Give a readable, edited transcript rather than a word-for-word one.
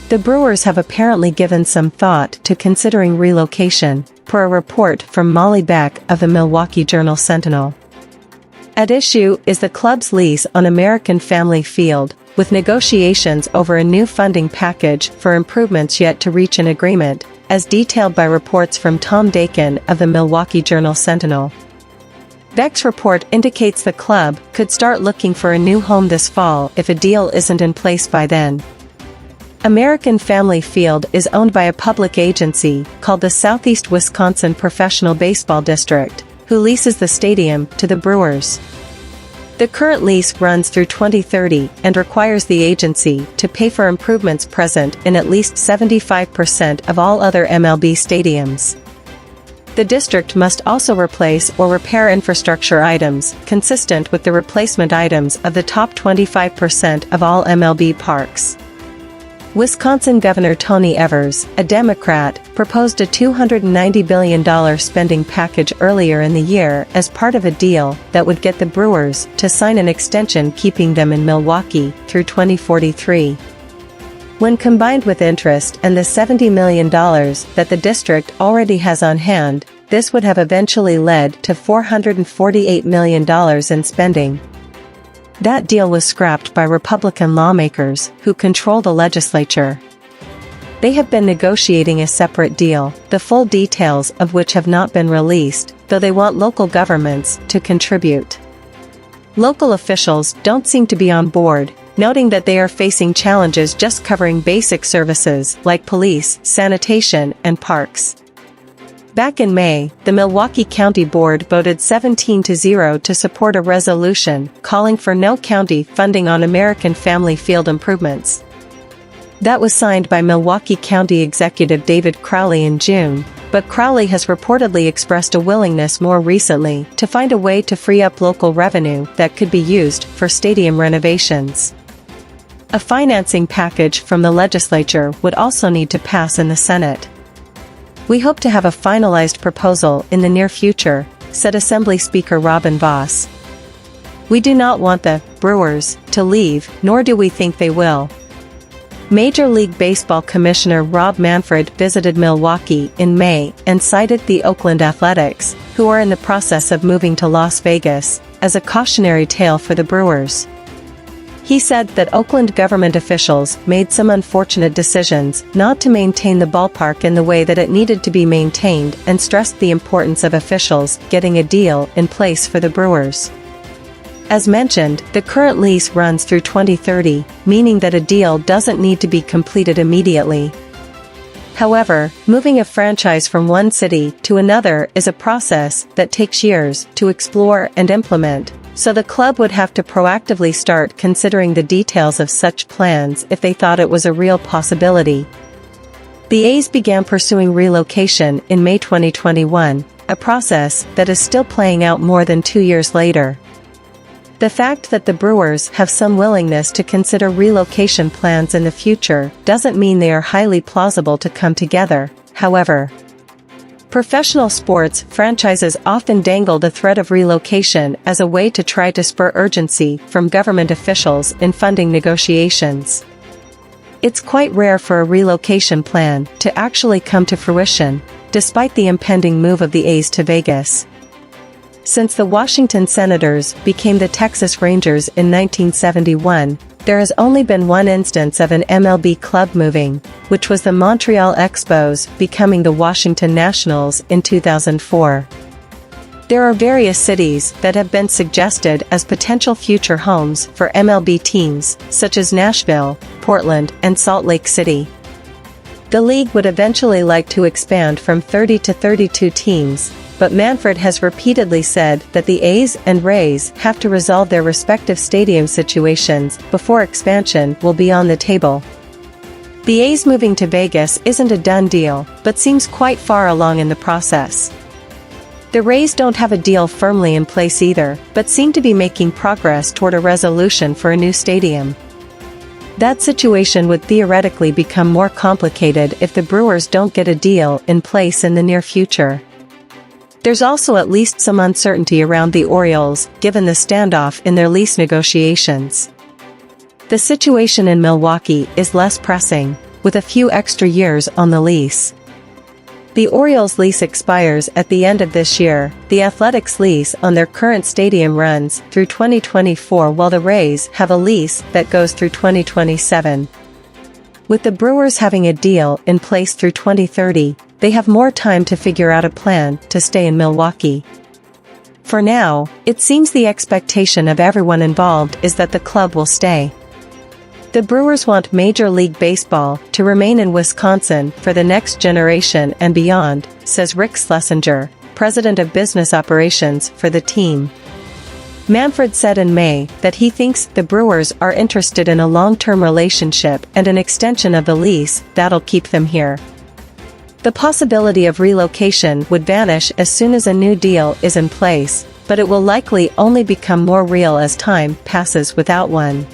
The Brewers have apparently given some thought to considering relocation, per a report from Molly Beck of the Milwaukee Journal-Sentinel. At issue is the club's lease on American Family Field, with negotiations over a new funding package for improvements yet to reach an agreement, as detailed by reports from Tom Dakin of the Milwaukee Journal-Sentinel. Beck's report indicates the club could start looking for a new home this fall if a deal isn't in place by then. American Family Field is owned by a public agency called the Southeast Wisconsin Professional Baseball District, who leases the stadium to the Brewers. The current lease runs through 2030 and requires the agency to pay for improvements present in at least 75% of all other MLB stadiums. The district must also replace or repair infrastructure items consistent with the replacement items of the top 25% of all MLB parks. Wisconsin Governor Tony Evers, a Democrat, proposed a $290 billion spending package earlier in the year as part of a deal that would get the Brewers to sign an extension keeping them in Milwaukee through 2043. When combined with interest and the $70 million that the district already has on hand, this would have eventually led to $448 million in spending. That deal was scrapped by Republican lawmakers who control the legislature. They have been negotiating a separate deal, the full details of which have not been released, though they want local governments to contribute. Local officials don't seem to be on board, noting that they are facing challenges just covering basic services like police, sanitation, and parks. Back in May, the Milwaukee County Board voted 17-0 to support a resolution calling for no county funding on American Family Field improvements. That was signed by Milwaukee County Executive David Crowley in June, but Crowley has reportedly expressed a willingness more recently to find a way to free up local revenue that could be used for stadium renovations. A financing package from the legislature would also need to pass in the Senate. "We hope to have a finalized proposal in the near future," said Assembly Speaker Robin Voss. "We do not want the Brewers to leave, nor do we think they will." Major League Baseball Commissioner Rob Manfred visited Milwaukee in May and cited the Oakland Athletics, who are in the process of moving to Las Vegas, as a cautionary tale for the Brewers. He said that Oakland government officials made some unfortunate decisions not to maintain the ballpark in the way that it needed to be maintained and stressed the importance of officials getting a deal in place for the Brewers. As mentioned, the current lease runs through 2030, meaning that a deal doesn't need to be completed immediately. However, moving a franchise from one city to another is a process that takes years to explore and implement, so the club would have to proactively start considering the details of such plans if they thought it was a real possibility. The A's began pursuing relocation in May 2021, a process that is still playing out more than 2 years later. The fact that the Brewers have some willingness to consider relocation plans in the future doesn't mean they are highly plausible to come together, however. Professional sports franchises often dangle the threat of relocation as a way to try to spur urgency from government officials in funding negotiations. It's quite rare for a relocation plan to actually come to fruition, despite the impending move of the A's to Vegas. Since the Washington Senators became the Texas Rangers in 1971, there has only been one instance of an MLB club moving, which was the Montreal Expos becoming the Washington Nationals in 2004. There are various cities that have been suggested as potential future homes for MLB teams, such as Nashville, Portland, and Salt Lake City. The league would eventually like to expand from 30 to 32 teams, but Manfred has repeatedly said that the A's and Rays have to resolve their respective stadium situations before expansion will be on the table. The A's moving to Vegas isn't a done deal, but seems quite far along in the process. The Rays don't have a deal firmly in place either, but seem to be making progress toward a resolution for a new stadium. That situation would theoretically become more complicated if the Brewers don't get a deal in place in the near future. There's also at least some uncertainty around the Orioles, given the standoff in their lease negotiations. The situation in Milwaukee is less pressing, with a few extra years on the lease. The Orioles' lease expires at the end of this year. The Athletics' lease on their current stadium runs through 2024, while the Rays have a lease that goes through 2027. With the Brewers having a deal in place through 2030, they have more time to figure out a plan to stay in Milwaukee. For now, it seems the expectation of everyone involved is that the club will stay. The Brewers want Major League Baseball to remain in Wisconsin for the next generation and beyond, says Rick Schlesinger, president of business operations for the team. Manfred said in May that he thinks the Brewers are interested in a long-term relationship and an extension of the lease that'll keep them here. The possibility of relocation would vanish as soon as a new deal is in place, but it will likely only become more real as time passes without one.